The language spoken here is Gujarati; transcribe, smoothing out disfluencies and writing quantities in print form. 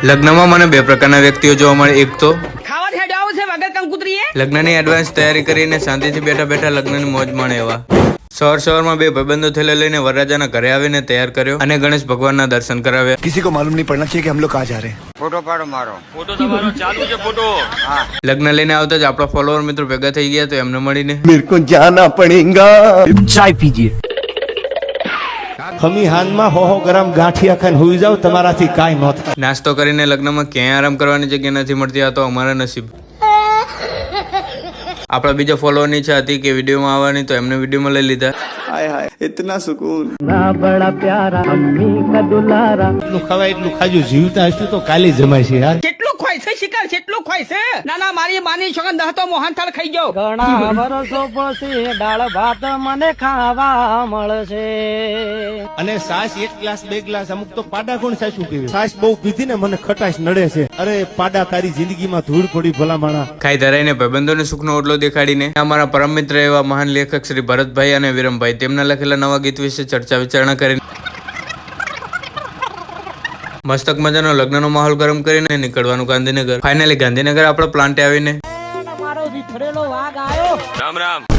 લગ્નમાં મને બે પ્રકારના વ્યક્તિઓ જોવા મળે. એક તો ખાવા હેડ આવું છે વગર કંકુતરીએ લગ્નની એડવાન્સ તૈયારી કરીને શાંતિથી બેઠા બેઠા લગ્નની મોજ માણે એવા. સવારમાં બે ભાઈબંધો થેલા લઈને વરરાજાના ઘરે આવીને તૈયાર કર્યો અને ગણેશ ભગવાનના દર્શન કરાવ્યા. किसी को मालूम नहीं पड़ना चाहिए कि हम लोग कहाँ जा रहे हैं. ફોટો પાડો મારો. ફોટો તમારો ચાલુ છે ફોટો. હા. લગ્ન લઈને આવતા જ આપણા ફોલોવર મિત્રો ભેગા થઈ ગયા તો એમને મળીને मेरे को जाना पड़ेगा. ચાય પીજીએ. ખમી હાનમાં હો ગ્રામ ગાંઠિયા ખાઈને હુઈ જાવ, તમારાથી કાંઈ ન થાય. નાસ્તો કરીને લગ્નમાં ક્યાંય આરામ કરવાની જગ્યા નથી મળતી. આ તો અમારા નસીબ. આપણા બીજા ફોલોવરની ઈચ્છા હતી કે વિડીયોમાં આવવાની તો એમને વિડીયોમાં લઈ લીધા. हाय हाय इतना सुकून. એટલું ખવાય એટલું ખાજો, જીવતા હશું તો કાલે જમાય છે યાર. કેટલું ખોય છે શિકાર કેટલું ખોય છે ના ના મારી માની છોકન દહતો મોહનથાળ ખાઈ ગયો ઘણા વર્ષો પછી દાળ ભાત મને ખાવા મળશે. અને સાસ એક ગ્લાસ બે ગ્લાસ, અમુક તો પાડા કોણ સાચું કેવી સાસ બહુ પીધી ને મને ખટાશ નડે છે. અરે પાડા તારી જિંદગીમાં ધૂળ પડી ભલા માણા. ખાઈ ધરાઈને ભાઈબંધોને સુખનો ઓટલો દેખાડીને અમારા પરમ મિત્ર એવા મહાન લેખક શ્રી ભરતભાઈ અને વિરમભાઈ તેમના લખેલા નવા ગીત વિશે ચર્ચા વિચારણા કરીને મસ્તક મજાનો લગ્નનો માહોલ ગરમ કરીને નીકળવાનું ગાંધીનગર. ફાઇનલી ગાંધીનગર આપણા પ્લાન્ટે આવીને મારો વિથરેલો વાઘ આવ્યો. રામ રામ.